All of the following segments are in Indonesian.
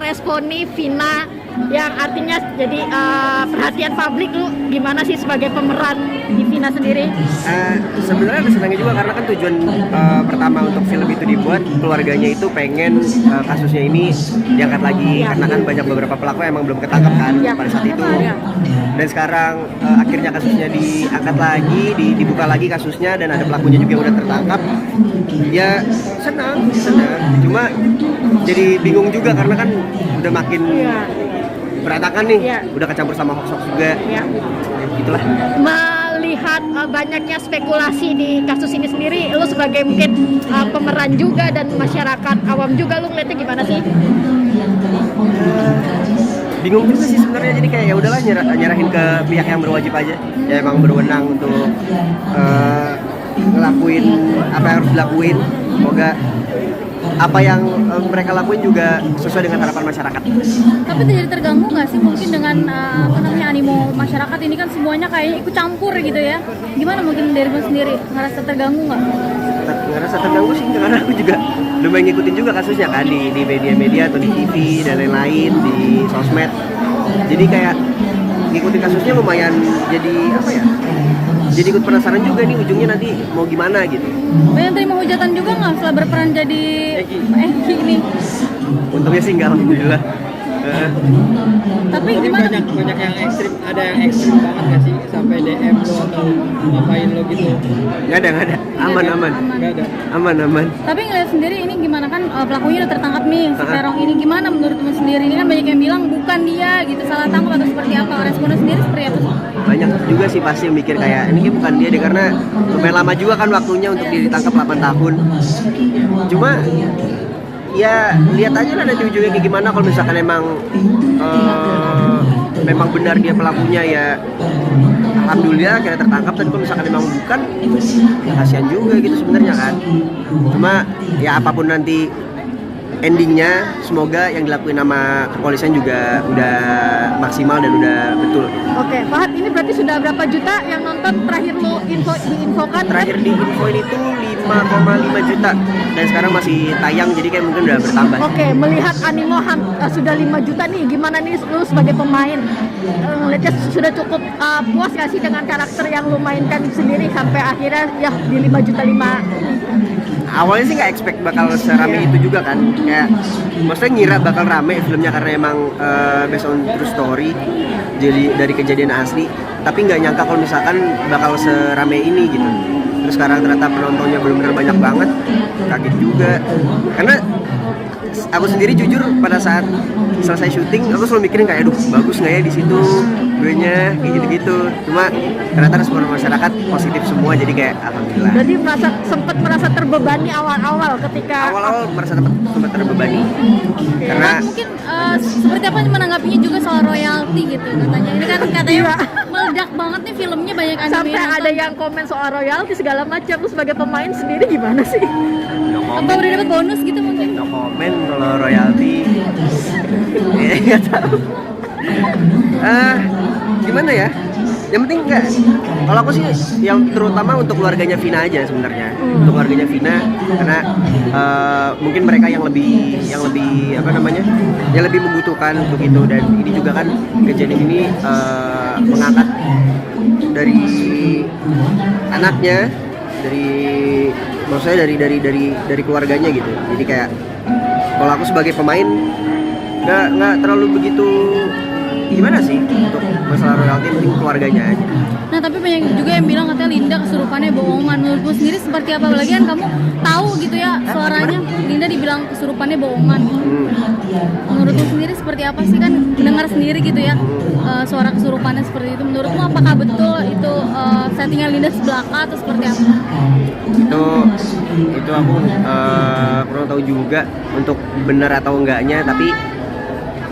responnya Vina yang artinya jadi perhatian publik, lu gimana sih sebagai pemeran di Vina sendiri? Sebenarnya ada senangnya juga karena kan tujuan pertama untuk film itu dibuat, keluarganya itu pengen kasusnya ini diangkat lagi karena kan banyak beberapa pelaku emang belum ketangkap kan pada saat itu. Dan sekarang akhirnya kasusnya diangkat lagi, dibuka lagi kasusnya dan ada pelakunya juga yang udah tertangkap. Ya senang. Cuma jadi bingung juga karena kan udah makin berantakan nih, udah kecampur sama hoax juga. Itulah. Melihat banyaknya spekulasi di kasus ini sendiri, lu sebagai mungkin pemeran juga dan masyarakat awam juga, lu ngeliatnya gimana sih? Bingung juga sih sebenarnya, jadi kayak ya udahlah nyerahin ke pihak yang berwajib aja, ya emang berwenang untuk ngelakuin apa yang harus dilakuin. Semoga apa yang mereka lakuin juga sesuai dengan harapan masyarakat. Tapi jadi terganggu nggak sih mungkin dengan animo masyarakat ini kan semuanya kayaknya ikut campur gitu ya? Gimana mungkin dari Mas sendiri ngerasa terganggu nggak? Ngerasa terganggu sih karena aku juga lumayan ngikutin juga kasusnya kan di media-media atau di TV dan lain-lain, di sosmed. Jadi kayak ngikutin kasusnya lumayan jadi apa ya? Jadi ikut penasaran juga nih ujungnya nanti mau gimana gitu. Banyak terima hujatan juga nggak setelah berperan jadi Eki ini? Untungnya sih enggak, alhamdulillah. Tapi tapi gimana? banyak yang ekstrim, ada yang ekstrim banget nggak sih sampai DM lo atau ngapain lo gitu? Nggak ada, aman. Nggak ada. Aman. Tapi ngeliat sendiri ini gimana kan pelakunya udah tertangkap nih, si terong ini gimana menurut teman sendiri? Ini kan banyak yang bilang bukan dia gitu, salah tangkap atau seperti apa? Responnya sendiri seperti apa? Banyak juga sih pasti yang mikir kayak ini bukan dia deh, karena lumayan lama juga kan waktunya untuk dia ditangkap 8 tahun. Cuma ya lihat aja lah nanti ujungnya kayak gimana. Kalau misalkan memang benar dia pelakunya, ya alhamdulillah kita tertangkap. Tapi kalau misalkan memang bukan, ya kasihan juga gitu sebenarnya kan. Cuma ya apapun nanti endingnya, semoga yang dilakuin sama kepolisian juga udah maksimal dan udah betul. Oke, Fahad, ini berarti sudah berapa juta yang nonton terakhir lu diinfokan? Terakhir diinfoin itu 5,5 juta dan sekarang masih tayang, jadi kayak mungkin udah bertambah. Oke, melihat animo sudah 5 juta nih, gimana nih lu sebagai pemain? Ngeliatnya sudah cukup puas gak sih dengan karakter yang lu mainkan sendiri sampai akhirnya ya di 5 juta 5? Awalnya sih nggak expect bakal serame itu juga kan, kayak maksudnya ngira bakal rame filmnya karena emang based on true story, jadi dari kejadian asli. Tapi nggak nyangka kalau misalkan bakal serame ini gitu. Terus sekarang ternyata penontonnya benar-benar banyak banget, kaget juga. Karena aku sendiri jujur pada saat selesai syuting aku selalu mikirin kayak aduh bagus nggak ya di situ gue-nya kayak gitu-gitu. Cuma ternyata respon masyarakat positif semua, jadi kayak alhamdulillah. Jadi sempat merasa terbebani awal-awal ketika merasa sempat terbebani. Karena mungkin seperti apa menanggapinya juga soal royalti gitu katanya. Ini kan katanya meledak banget nih filmnya, banyak anime sampai ada yang komen soal royalti segala macam. Lu sebagai pemain sendiri gimana sih? apa udah dapat bonus gitu mungkin? No comment kalau royalti. Nggak tahu. Gimana ya? Yang penting enggak. Kalau aku sih yang terutama untuk keluarganya Vina aja sebenarnya. Untuk keluarganya Vina karena mungkin mereka yang lebih apa namanya? Yang lebih membutuhkan untuk itu. Dan ini juga kan kejadian ini mengangkat dari anaknya, maksudnya dari keluarganya gitu. Jadi kayak kalau aku sebagai pemain nggak terlalu begitu gimana sih untuk masalah royalti, penting keluarganya aja. Nah tapi banyak juga yang bilang katanya Linda kesurupannya bohongan. Menurutmu sendiri seperti apa? Lagi kan kamu tahu gitu ya suaranya, Linda dibilang kesurupannya bohongan gitu. Menurutmu sendiri seperti apa sih, kan mendengar sendiri gitu ya suara kesurupannya seperti itu. Menurutmu apakah betul itu settingan Linda sebelaka atau seperti apa? Itu aku kurang tahu juga untuk benar atau enggaknya, tapi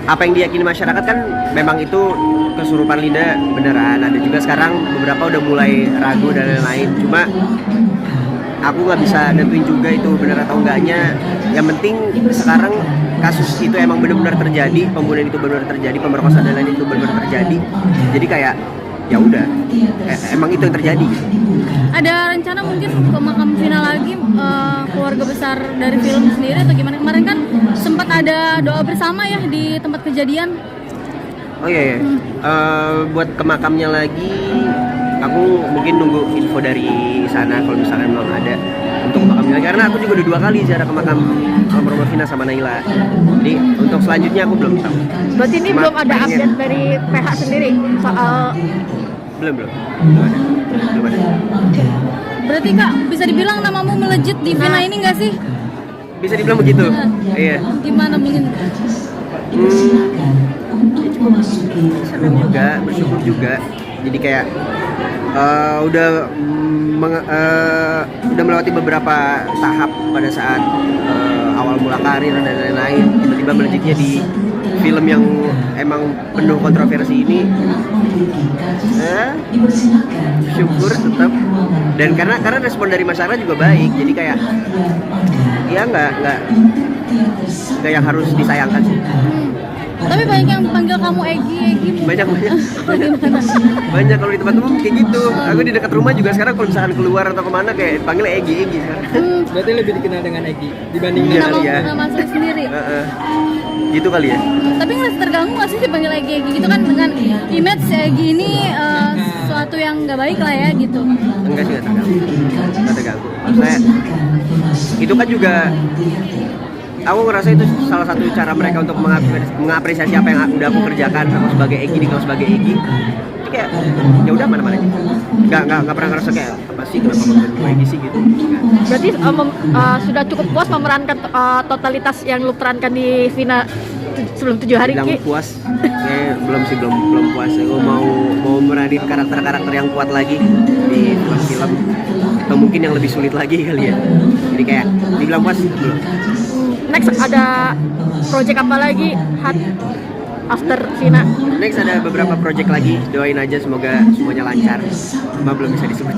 apa yang diyakini masyarakat kan memang itu kesurupan Linda beneran. Ada juga sekarang beberapa udah mulai ragu dan lain-lain. Cuma aku nggak bisa nentuin juga itu benar atau enggaknya. Yang penting sekarang kasus itu emang benar-benar terjadi, pembunuhan itu benar-benar terjadi, pemerkosaan dan lain itu benar-benar terjadi. Jadi kayak ya udah, emang itu yang terjadi. Ada rencana rencana mungkin ke makam Vina lagi, keluarga besar dari film sendiri atau gimana? Kemarin kan sempat ada doa bersama ya di tempat kejadian. Oh iya, iya. Buat ke makamnya lagi, aku mungkin nunggu info dari sana kalau misalkan memang ada untuk ke makamnya lagi. Karena aku juga udah 2 kali ziarah ke makam almarhumah Vina sama Naila. Jadi untuk selanjutnya aku belum tahu. Berarti ini Cuma belum ada pengen. update dari PH sendiri soal Belum ada. Berarti Kak bisa dibilang namamu melejit di Vina ini nggak sih? Bisa dibilang begitu. Iya. Gimana mungkin? Senang juga, bersyukur juga. Jadi kayak udah melewati beberapa tahap pada saat awal mula karir dan lain-lain. Tiba-tiba melejitnya di film yang emang penuh kontroversi ini. Syukur tetap. Dan karena respon dari masyarakat juga baik. Jadi kayak ya nggak yang harus disayangkan sih. Tapi banyak yang panggil kamu Egi. Banyak kalau di tempat-tempat kayak gitu. Aku di dekat rumah juga sekarang kalau misalkan keluar atau kemana kayak panggil Egi sekarang. Berarti lebih dikenal dengan Egi dibanding Iya Nina. kali ya. Nama asli sendiri. Gitu kali ya. Tapi ngerasa terganggu nggak sih dipanggil Egi gitu kan dengan image si Egi ini sesuatu yang nggak baik lah ya gitu. Enggak sih, nggak terganggu. Maksudnya itu kan juga aku ngerasa itu salah satu cara mereka untuk mengapresiasi apa yang udah aku kerjakan aku sebagai Egi di kelas sebagai Egi. Itu kayak ya udah mana-mana aja. Nggak pernah ngerasa kayak apa sih kenapa gue Egi sih gitu. Nggak. berarti sudah cukup puas memerankan totalitas yang lu perankan di Vina sebelum 7 hari Bilang Ki? puas, belum sih belum puas. Aku mau meranin karakter-karakter yang kuat lagi di film atau mungkin yang lebih sulit lagi kali ya. Jadi kayak dibilang puas belum. Next ada project apa lagi after Vina? Next ada beberapa project lagi, doain aja semoga semuanya lancar. Cuma belum bisa disebut.